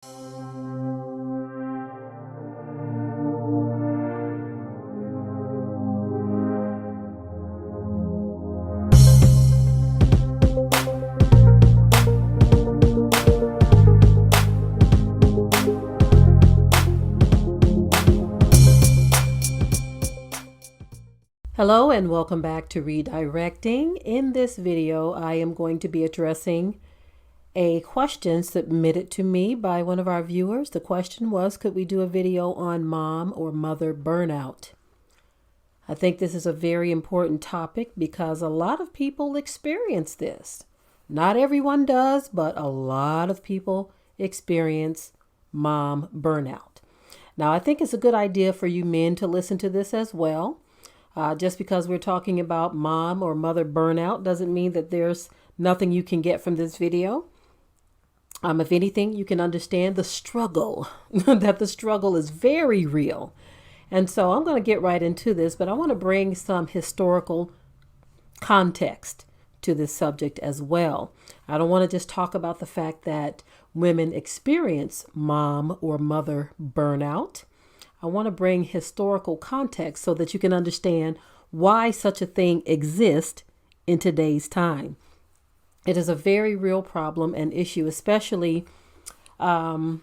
Hello and welcome back to Redirecting. In this video, I am going to be addressing a question submitted to me by one of our viewers. The question was, could we do a video on mom or mother burnout? I think this is a very important topic because a lot of people experience this. Not everyone does, but a lot of people experience mom burnout. Now, I think it's a good idea for you men to listen to this as well. Just because we're talking about mom or mother burnout doesn't mean that there's nothing you can get from this video. If anything, you can understand the struggle, that the struggle is very real. And so I'm going to get right into this, but I want to bring some historical context to this subject as well. I don't want to just talk about the fact that women experience mom or mother burnout. I want to bring historical context so that you can understand why such a thing exists in today's time. It is a very real problem and issue, especially among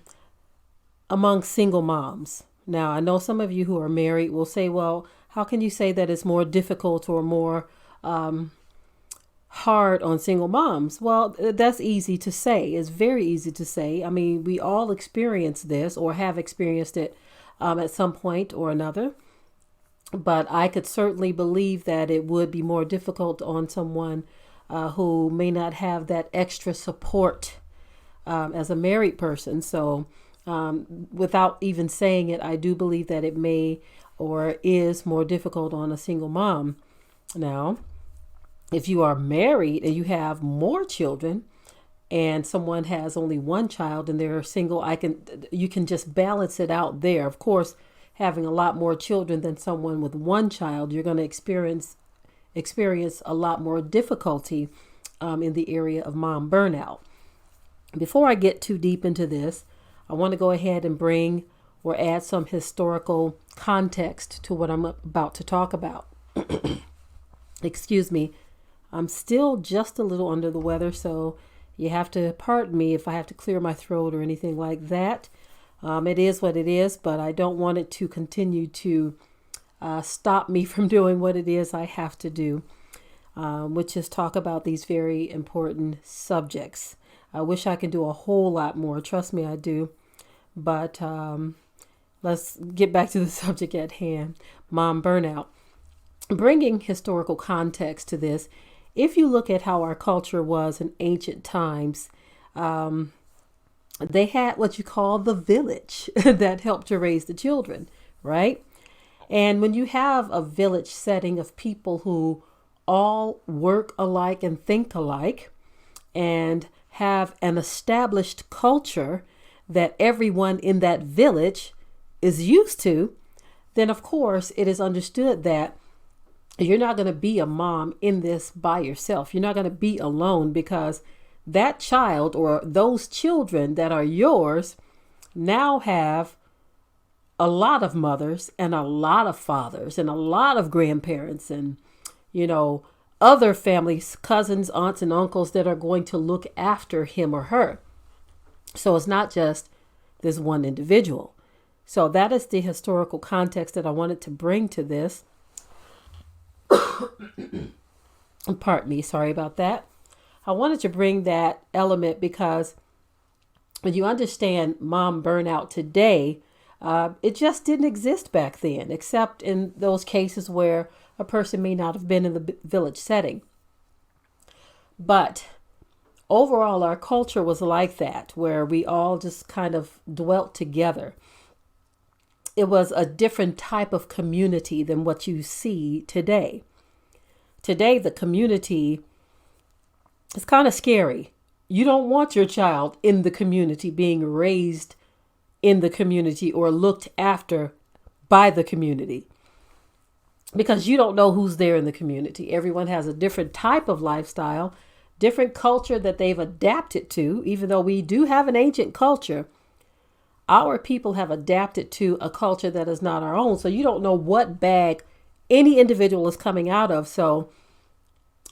single moms. Now, I know some of you who are married will say, well, how can you say that it's more difficult or more hard on single moms? Well, that's easy to say. It's very easy to say. I mean, we all experience this or have experienced it at some point or another. But I could certainly believe that it would be more difficult on someone who may not have that extra support as a married person. So without even saying it, I do believe that it may or is more difficult on a single mom. Now, if you are married and you have more children, and someone has only one child and they're single, you can just balance it out there. Of course, having a lot more children than someone with one child, you're going to experience a lot more difficulty in the area of mom burnout. Before I get too deep into this, I want to go ahead and bring or add some historical context to what I'm about to talk about. Excuse me. I'm still just a little under the weather, so you have to pardon me if I have to clear my throat or anything like that. It is what it is, but I don't want it to continue to stop me from doing what it is I have to do, which is talk about these very important subjects. I wish I could do a whole lot more. Trust me, I do. But let's get back to the subject at hand, mom burnout. Bringing historical context to this, if you look at how our culture was in ancient times, they had what you call the village that helped to raise the children, right? And when you have a village setting of people who all work alike and think alike and have an established culture that everyone in that village is used to, then of course it is understood that you're not going to be a mom in this by yourself. You're not going to be alone because that child or those children that are yours now have a lot of mothers and a lot of fathers and a lot of grandparents and, other families, cousins, aunts, and uncles that are going to look after him or her. So it's not just this one individual. So that is the historical context that I wanted to bring to this. Pardon me, sorry about that. I wanted to bring that element because when you understand mom burnout today, it just didn't exist back then, except in those cases where a person may not have been in the village setting. But overall, our culture was like that, where we all just kind of dwelt together. It was a different type of community than what you see today. Today, the community is kind of scary. You don't want your child in the community, being raised in the community or looked after by the community, because you don't know who's there in the community. Everyone has a different type of lifestyle, different culture that they've adapted to. Even though we do have an ancient culture, Our people have adapted to a culture that is not our own. So you don't know what bag any individual is coming out of. So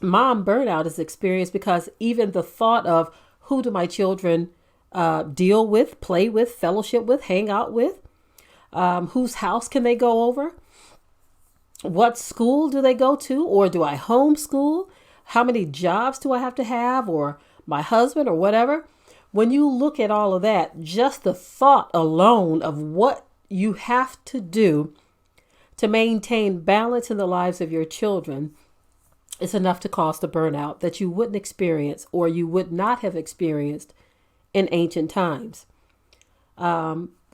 mom burnout is experienced because even the thought of who do my children deal with, play with, fellowship with, hang out with, whose house can they go over? What school do they go to? Or do I homeschool? How many jobs do I have to have? Or my husband or whatever? When you look at all of that, just the thought alone of what you have to do to maintain balance in the lives of your children is enough to cause the burnout that you wouldn't experience or you would not have experienced in ancient times.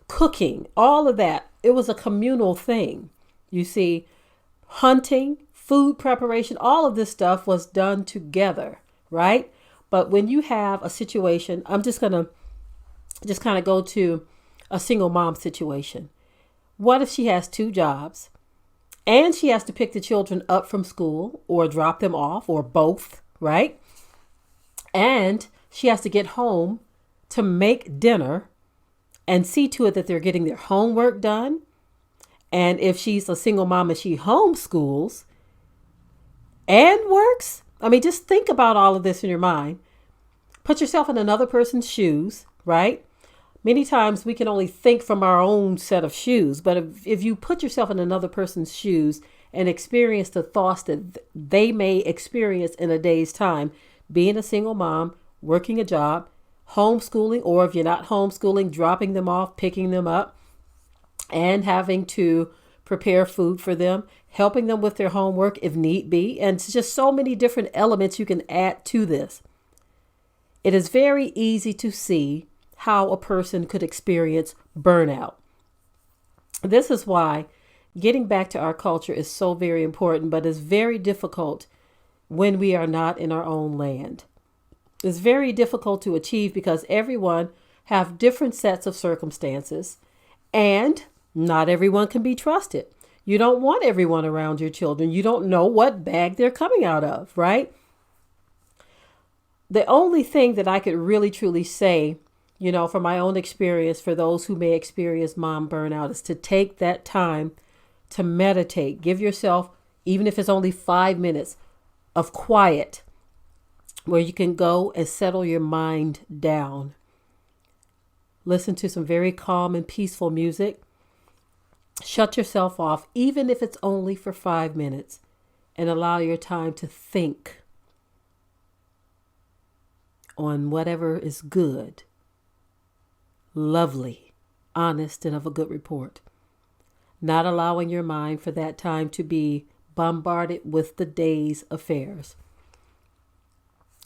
Cooking, all of that, it was a communal thing. You see, hunting, food preparation, all of this stuff was done together, right? But when you have a situation, I'm just going to kind of go to a single mom situation. What if she has 2 jobs and she has to pick the children up from school or drop them off or both, right? And she has to get home to make dinner and see to it that they're getting their homework done. And if she's a single mom and she homeschools and works, I mean, just think about all of this in your mind. Put yourself in another person's shoes, right? Many times we can only think from our own set of shoes. But if you put yourself in another person's shoes and experience the thoughts that they may experience in a day's time, being a single mom, working a job, homeschooling, or if you're not homeschooling, dropping them off, picking them up, and having to prepare food for them, helping them with their homework if need be. And it's just so many different elements you can add to this. It is very easy to see how a person could experience burnout. This is why getting back to our culture is so very important, but it's very difficult when we are not in our own land. It's very difficult to achieve because everyone have different sets of circumstances and not everyone can be trusted. You don't want everyone around your children. You don't know what bag they're coming out of, right? The only thing that I could really truly say, from my own experience, for those who may experience mom burnout, is to take that time to meditate. Give yourself, even if it's only 5 minutes of quiet, where you can go and settle your mind down. Listen to some very calm and peaceful music. Shut yourself off, even if it's only for 5 minutes, and allow your time to think on whatever is good, lovely, honest, and of a good report. Not allowing your mind for that time to be bombarded with the day's affairs.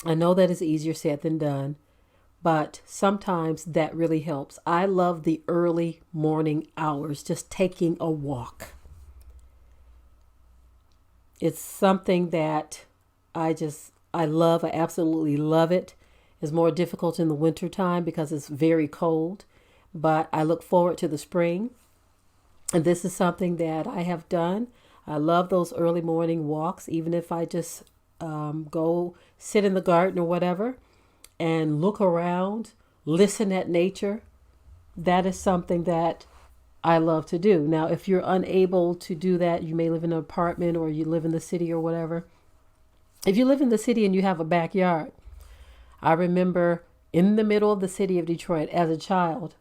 I know that is easier said than done, but sometimes that really helps. I love the early morning hours, just taking a walk. It's something that I love. I absolutely love it. It's more difficult in the winter time because it's very cold, but I look forward to the spring. And this is something that I have done. I love those early morning walks, even if I just go sit in the garden or whatever and look around, listen at nature. That is something that I love to do. Now, if you're unable to do that, you may live in an apartment or you live in the city or whatever. If you live in the city and you have a backyard, I remember in the middle of the city of Detroit as a child,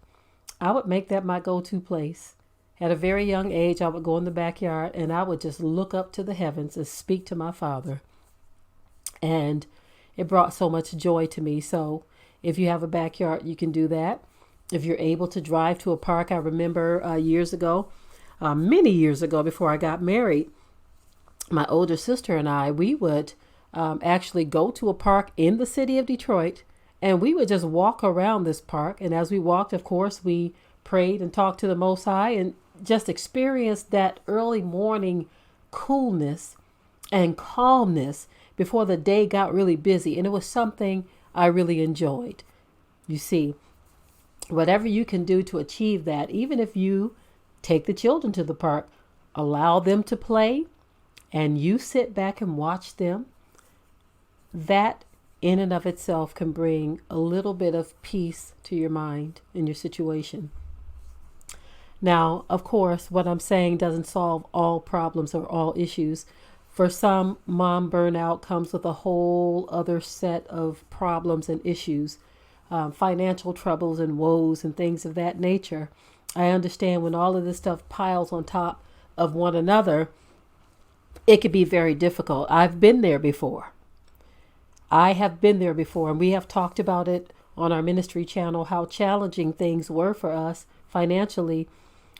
I would make that my go-to place. At a very young age, I would go in the backyard and I would just look up to the heavens and speak to my Father. And it brought so much joy to me. So if you have a backyard, you can do that. If you're able to drive to a park, I remember many years ago before I got married, my older sister and I, we would actually go to a park in the city of Detroit, and we would just walk around this park. And as we walked, of course, we prayed and talked to the Most High and just experienced that early morning coolness and calmness before the day got really busy. And it was something I really enjoyed. You see, whatever you can do to achieve that, even if you take the children to the park, allow them to play, and you sit back and watch them, that in and of itself can bring a little bit of peace to your mind and your situation. Now, of course, what I'm saying doesn't solve all problems or all issues. For some, mom burnout comes with a whole other set of problems and issues, financial troubles and woes and things of that nature. I understand when all of this stuff piles on top of one another, it could be very difficult. I've been there before. I have been there before, and we have talked about it on our ministry channel, how challenging things were for us financially,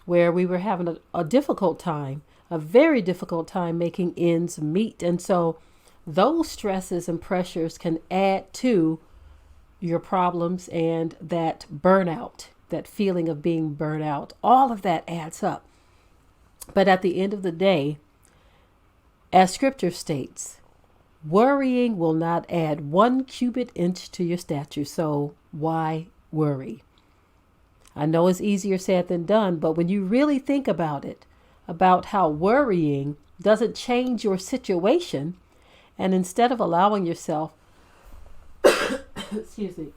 where we were having a difficult time, a very difficult time making ends meet. And so those stresses and pressures can add to your problems and that burnout, that feeling of being burnt out. All of that adds up. But at the end of the day, as scripture states, worrying will not add 1 cubit-inch to your stature. So why worry? I know it's easier said than done, but when you really think about it, about how worrying doesn't change your situation, and instead of allowing yourself, excuse me,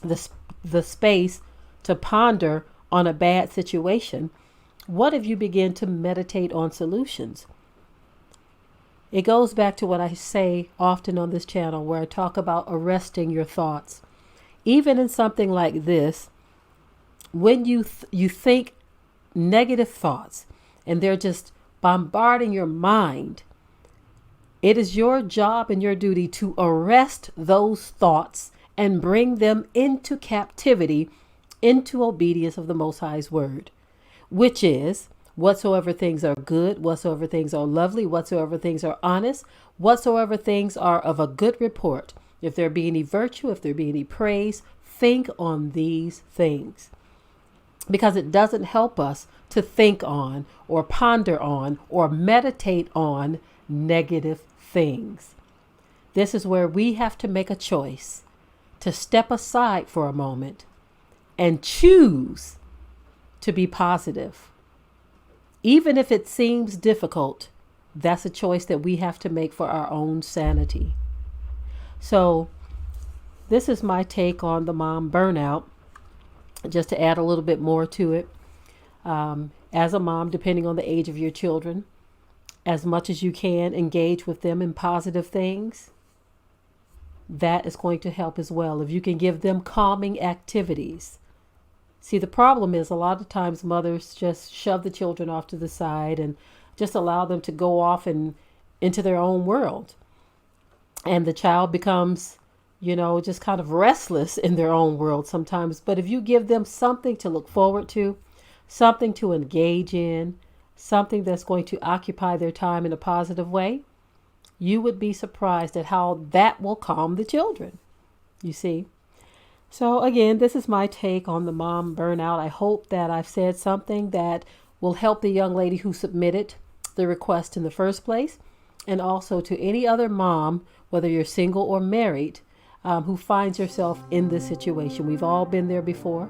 the space to ponder on a bad situation, what if you begin to meditate on solutions? It goes back to what I say often on this channel, where I talk about arresting your thoughts. Even in something like this, when you think negative thoughts and they're just bombarding your mind, it is your job and your duty to arrest those thoughts and bring them into captivity, into obedience of the Most High's word, which is whatsoever things are good, whatsoever things are lovely, whatsoever things are honest, whatsoever things are of a good report. If there be any virtue, if there be any praise, think on these things. Because it doesn't help us to think on or ponder on or meditate on negative things. This is where we have to make a choice to step aside for a moment and choose to be positive. Even if it seems difficult, that's a choice that we have to make for our own sanity. So this is my take on the mom burnout. Just to add a little bit more to it, as a mom, depending on the age of your children, as much as you can engage with them in positive things, that is going to help as well. If you can give them calming activities. See, the problem is a lot of times mothers just shove the children off to the side and just allow them to go off and into their own world. And the child becomes just kind of restless in their own world sometimes. But if you give them something to look forward to, something to engage in, something that's going to occupy their time in a positive way, you would be surprised at how that will calm the children, you see. So again, this is my take on the mom burnout. I hope that I've said something that will help the young lady who submitted the request in the first place, and also to any other mom, whether you're single or married, who finds yourself in this situation. We've all been there before.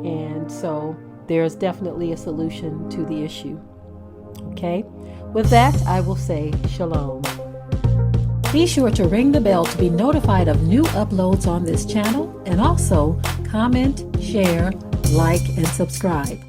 And so there's definitely a solution to the issue. Okay. With that, I will say shalom. Be sure to ring the bell to be notified of new uploads on this channel, and also comment, share, like, and subscribe.